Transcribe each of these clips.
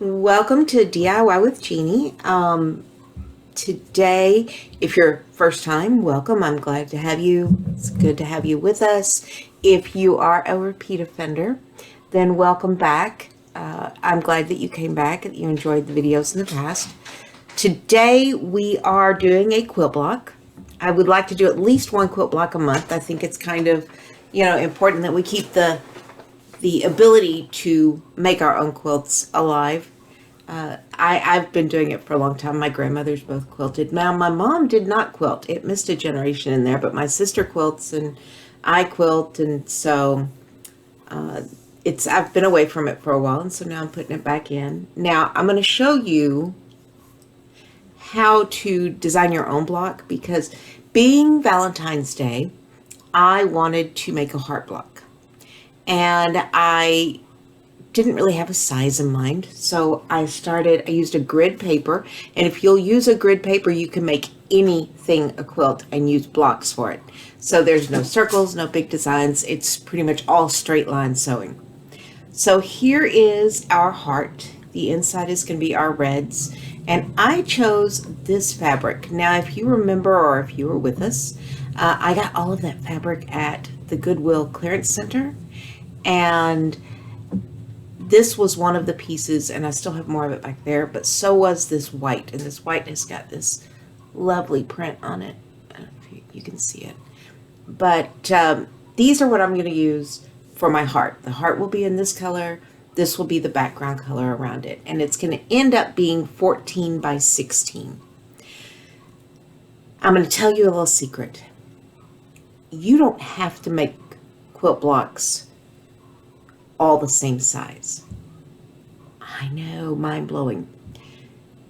Welcome to DIY with Jeannie. Today, if you're first time, welcome. I'm glad to have you. It's good to have you with us. If you are a repeat offender, then welcome back. I'm glad that you came back, that you enjoyed the videos in the past. Today, we are doing a quilt block. I would like to do at least one quilt block a month. I think it's kind of, important that we keep the ability to make our own quilts alive. I've been doing it for a long time. My grandmothers both quilted. Now, my mom did not quilt. It missed a generation in there, but my sister quilts and I quilt, and so I've been away from it for a while, and so now I'm putting it back in. Now, I'm going to show you how to design your own block, because being Valentine's Day, I wanted to make a heart block. And I didn't really have a size in mind, so I used a grid paper, and if you'll use a grid paper, you can make anything a quilt and use blocks for it. So there's no circles, no big designs, it's pretty much all straight line sewing. So here is our heart. The inside is going to be our reds, and I chose this fabric. Now, if you remember, or if you were with us, I got all of that fabric at the Goodwill clearance center, and this was one of the pieces, and I still have more of it back there, but so was this white, and this white has got this lovely print on it. I don't know if you can see it, but these are what I'm going to use for my heart. The heart will be in this color. This will be the background color around it, and it's going to end up being 14 by 16. I'm going to tell you a little secret. You don't have to make quilt blocks all the same size. I know, mind-blowing.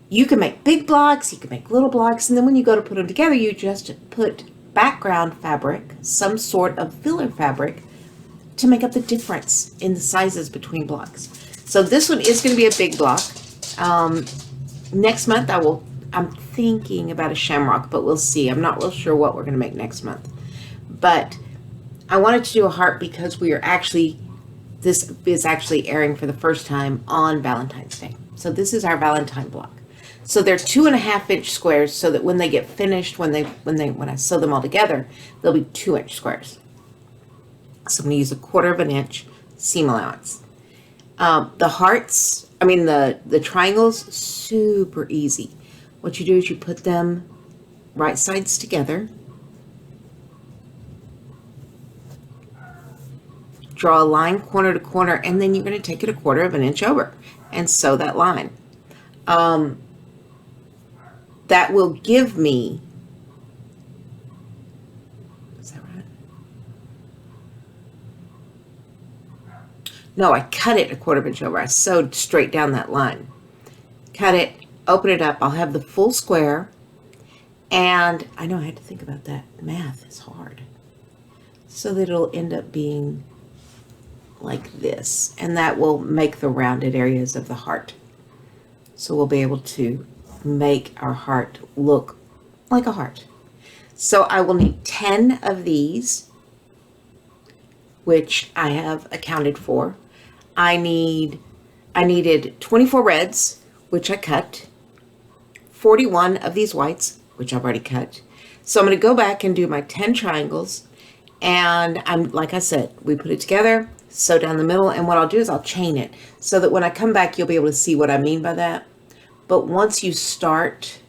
You can make big blocks, you can make little blocks, and then when you go to put them together, you just put background fabric, some sort of filler fabric, to make up the difference in the sizes between blocks. So this one is going to be a big block. Next month I'm thinking about a shamrock, but we'll see. I'm not real sure what we're going to make next month. But I wanted to do a heart because this is actually airing for the first time on Valentine's Day. So this is our Valentine block. So they're 2.5-inch squares, so that when they get finished, when I sew them all together, they'll be 2-inch squares. So I'm going to use 1/4 of an inch seam allowance. The hearts, the triangles, super easy. What you do is you put them right sides together, draw a line corner to corner, and then you're going to take it 1/4 of an inch over and sew that line. That will give me, is that right? No, I cut it 1/4 of an inch over. I sewed straight down that line. Cut it, open it up. I'll have the full square, and I know I had to think about that. Math is hard. So that it'll end up being like this, and that will make the rounded areas of the heart. So we'll be able to make our heart look like a heart. So I will need 10 of these, which I have accounted for. I needed 24 reds, which I cut, 41 of these whites, which I've already cut. So I'm going to go back and do my 10 triangles, and like I said, we put it together, sew down the middle, and what I'll do is I'll chain it so that when I come back, you'll be able to see what I mean by that. But once you start,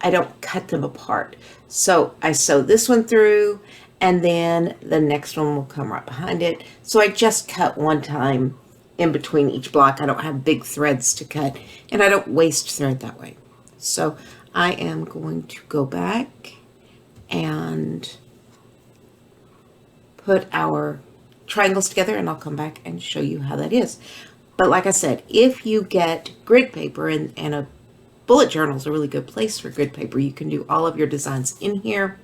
I don't cut them apart. So I sew this one through, and then the next one will come right behind it. So I just cut one time in between each block. I don't have big threads to cut, and I don't waste thread that way. So I am going to go back and put our triangles together, and I'll come back and show you how that is. But like I said, if you get grid paper, and a bullet journal is a really good place for grid paper, you can do all of your designs in here,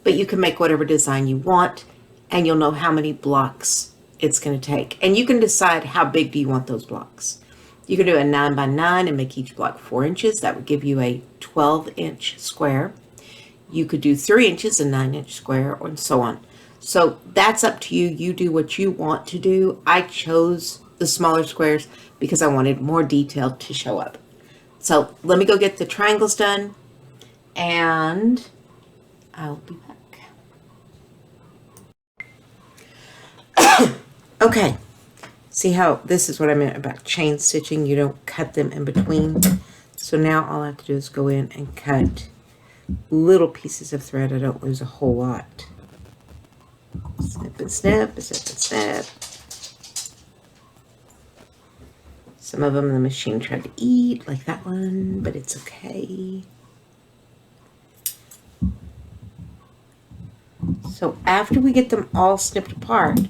but you can make whatever design you want, and you'll know how many blocks it's going to take. And you can decide how big do you want those blocks. You can do a 9 by 9 and make each block 4 inches. That would give you a 12-inch square. You could do 3 inches, a 9-inch square, and so on. So that's up to you. You do what you want to do. I chose the smaller squares because I wanted more detail to show up. So let me go get the triangles done, and I'll be back. Okay, see how this is what I meant about chain stitching. You don't cut them in between. So now all I have to do is go in and cut little pieces of thread. I don't lose a whole lot. Snip and snip, snip and snip. Some of them the machine tried to eat, like that one, but it's okay. So after we get them all snipped apart,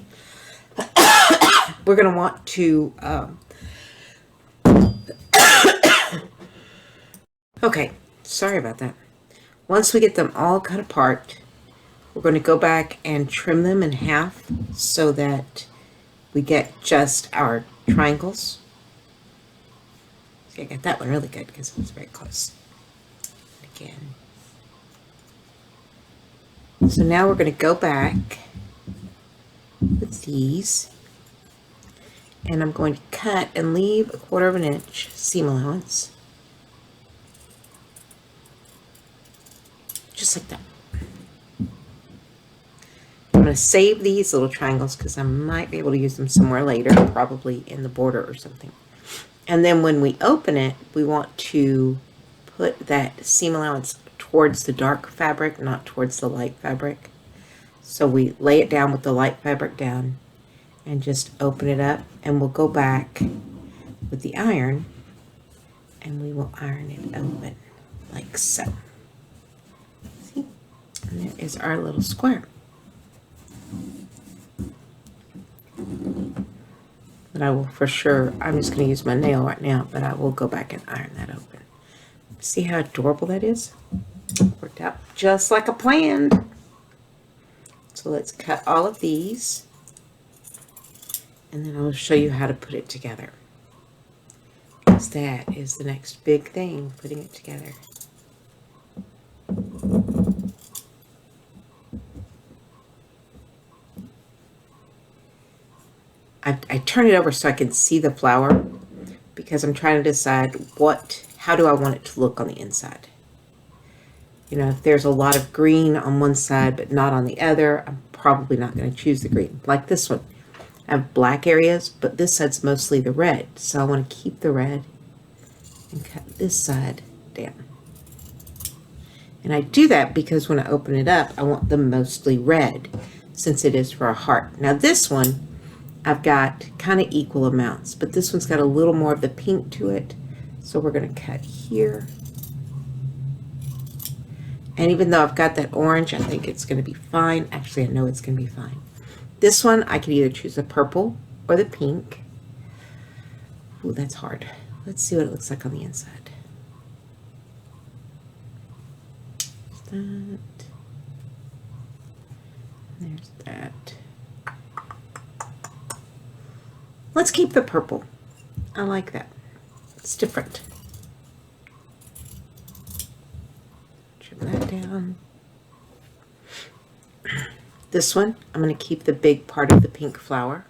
we're going to want to, okay, sorry about that. Once we get them all cut apart, we're going to go back and trim them in half so that we get just our triangles. See, I got that one really good because it was very close. Again. So now we're going to go back with these, and I'm going to cut and leave 1/4 inch seam allowance. Just like that. I'm going to save these little triangles because I might be able to use them somewhere later, probably in the border or something. And then when we open it, we want to put that seam allowance towards the dark fabric, not towards the light fabric. So we lay it down with the light fabric down and just open it up, and we'll go back with the iron and we will iron it open like so. See? And there is our little square. But I will for sure, I'm just going to use my nail right now, but I will go back and iron that open. See how adorable that is? Worked out just like I planned. So let's cut all of these, and then I'll show you how to put it together. Because that is the next big thing, putting it together. I turn it over so I can see the flower, because I'm trying to decide how do I want it to look on the inside. You know, if there's a lot of green on one side but not on the other, I'm probably not going to choose the green. Like this one, I have black areas, but this side's mostly the red. So I want to keep the red and cut this side down. And I do that because when I open it up, I want them mostly red, since it is for a heart. Now this one, I've got kind of equal amounts, but this one's got a little more of the pink to it. So we're going to cut here. And even though I've got that orange, I think it's going to be fine. Actually, I know it's going to be fine. This one, I could either choose the purple or the pink. Ooh, that's hard. Let's see what it looks like on the inside. There's that. There's that. Let's keep the purple. I like that. It's different. Trim that down. This one, I'm going to keep the big part of the pink flower.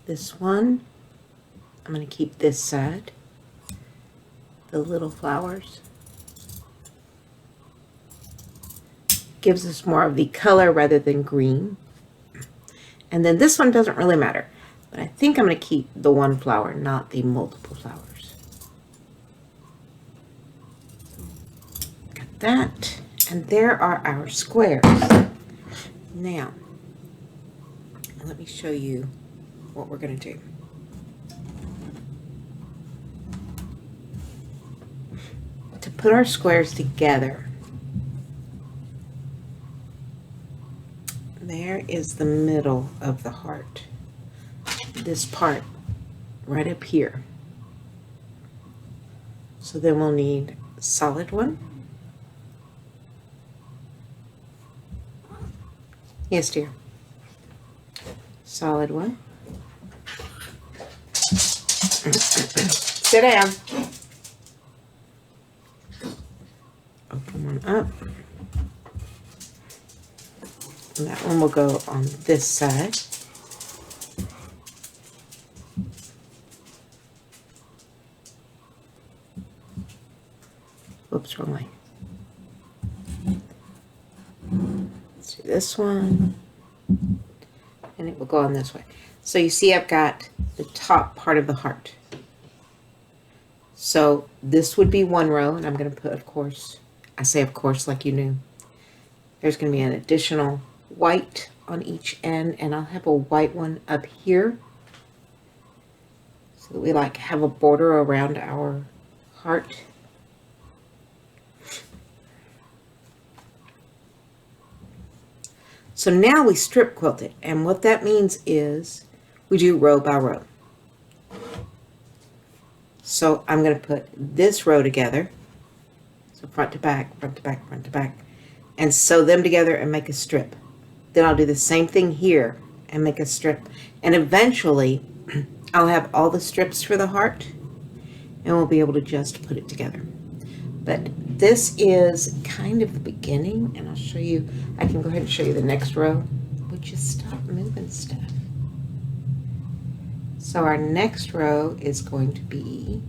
This one, I'm going to keep this side, the little flowers. Gives us more of the color rather than green. And then this one doesn't really matter, but I think I'm going to keep the one flower, not the multiple flowers. Got that, and there are our squares. Now, let me show you what we're going to do. To put our squares together, there is the middle of the heart. This part right up here. So then we'll need a solid one. Yes, dear. Solid one. Sit down. Open one up. And that one will go on this side. Whoops, wrong way. Let's do this one. And it will go on this way. So you see I've got the top part of the heart. So this would be one row, and I'm going to put, of course, I say of course like you knew. There's going to be an additional white on each end, and I'll have a white one up here so that we like have a border around our heart. So now we strip quilt it, and what that means is we do row by row. So I'm going to put this row together, so front to back, front to back, front to back, and sew them together and make a strip. Then I'll do the same thing here and make a strip, and eventually I'll have all the strips for the heart, and we'll be able to just put it together. But this is kind of the beginning, and I'll show you, I can go ahead and show you the next row. Would you stop moving stuff? So our next row is going to be,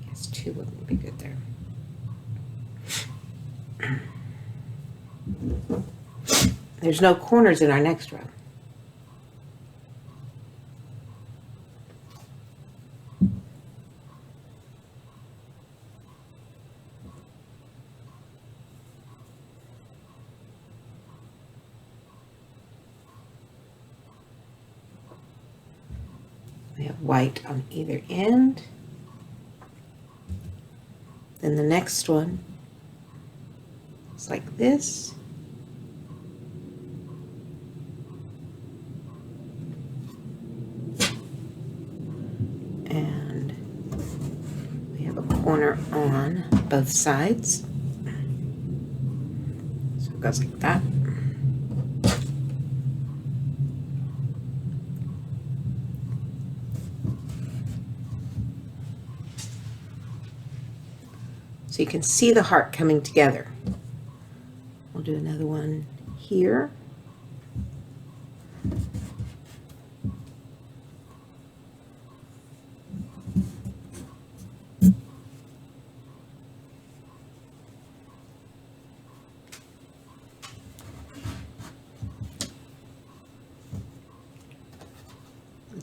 I guess 2 wouldn't be good there. There's no corners in our next row. We have white on either end. Then the next one is like this. And we have a corner on both sides. So it goes like that. So you can see the heart coming together. We'll do another one here.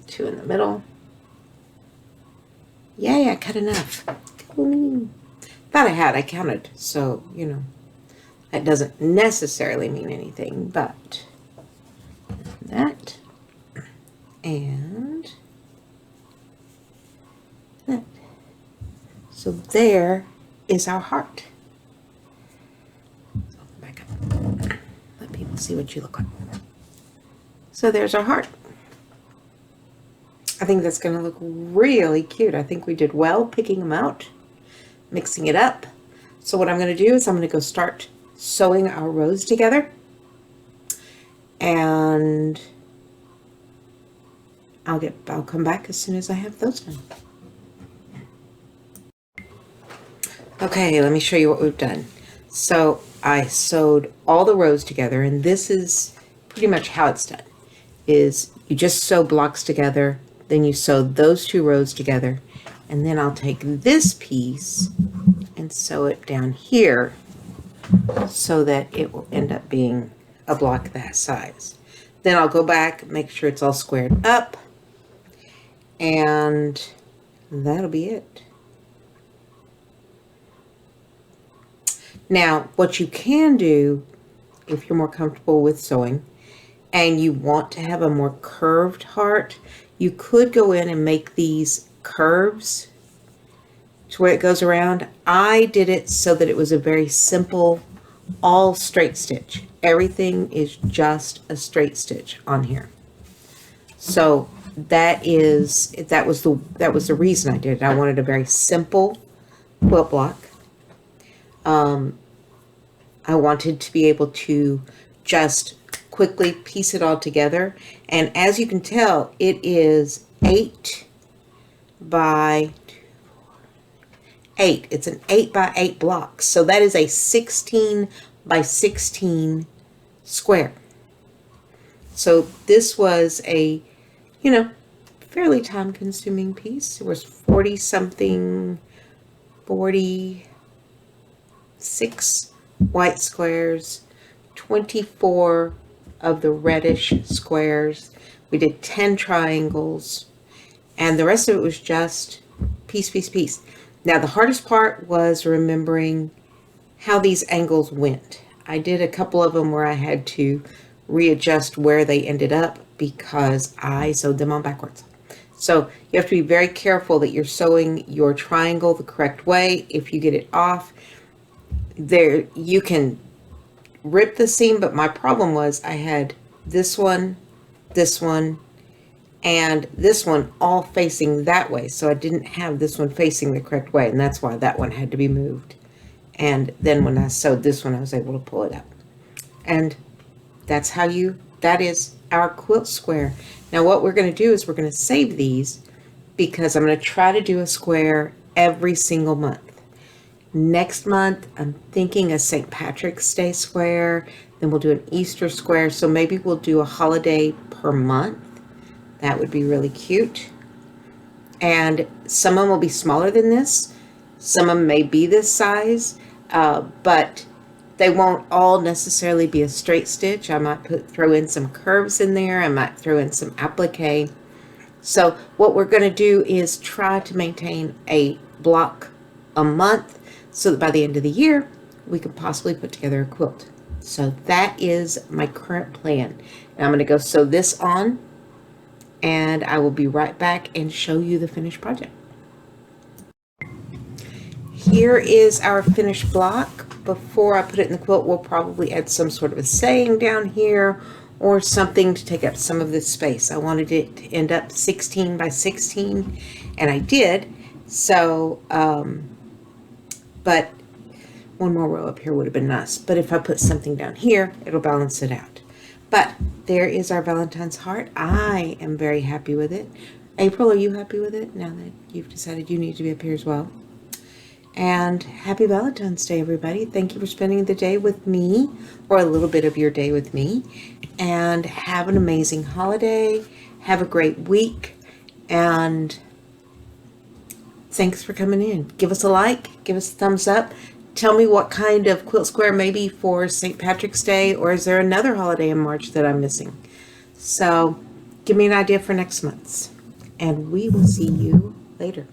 Two in the middle. Yay, I cut enough. Thought I had, I counted, so, you know, that doesn't necessarily mean anything, but that and that. So there is our heart. So back up. Let people see what you look like. So there's our heart. I think that's going to look really cute. I think we did well picking them out, mixing it up. So what I'm going to do is I'm going to go start sewing our rows together, and I'll come back as soon as I have those done. Okay, let me show you what we've done. So I sewed all the rows together, and this is pretty much how it's done. Is you just sew blocks together, then you sew those 2 rows together, and then I'll take this piece and sew it down here so that it will end up being a block that size. Then I'll go back, make sure it's all squared up, and that'll be it. Now, what you can do, if you're more comfortable with sewing and you want to have a more curved heart, you could go in and make these curves to where it goes around. I did it so that it was a very simple, all straight stitch. Everything is just a straight stitch on here. So that was the reason I did it. I wanted a very simple quilt block. I wanted to be able to just quickly piece it all together, and as you can tell, it is 8 by 8. It's an 8 by 8 block, so that is a 16 by 16 square. So this was a, fairly time consuming piece. It was 40 something, 46 white squares, 24 of the reddish squares. We did 10 triangles, and the rest of it was just piece, piece, piece. Now the hardest part was remembering how these angles went. I did a couple of them where I had to readjust where they ended up because I sewed them on backwards. So you have to be very careful that you're sewing your triangle the correct way. If you get it off, there you can rip the seam, but my problem was I had this one, and this one all facing that way. So I didn't have this one facing the correct way, and that's why that one had to be moved. And then when I sewed this one, I was able to pull it up. And that is our quilt square. Now what we're going to do is we're going to save these because I'm going to try to do a square every single month. Next month, I'm thinking a St. Patrick's Day square, then we'll do an Easter square. So maybe we'll do a holiday per month. That would be really cute. And some of them will be smaller than this. Some of them may be this size, but they won't all necessarily be a straight stitch. I might throw in some curves in there. I might throw in some applique. So what we're going to do is try to maintain a block a month so that by the end of the year, we could possibly put together a quilt. So that is my current plan. And I'm going to go sew this on, and I will be right back and show you the finished project. Here is our finished block. Before I put it in the quilt, we'll probably add some sort of a saying down here or something to take up some of this space. I wanted it to end up 16 by 16, and I did. So, but one more row up here would have been nice. But if I put something down here, it'll balance it out. But there is our Valentine's heart. I am very happy with it. April, are you happy with it now that you've decided you need to be up here as well? And happy Valentine's Day, everybody. Thank you for spending the day with me, or a little bit of your day with me. And have an amazing holiday. Have a great week. And thanks for coming in. Give us a like. Give us a thumbs up. Tell me what kind of quilt square maybe for St. Patrick's Day, or is there another holiday in March that I'm missing? So give me an idea for next month's. And we will see you later.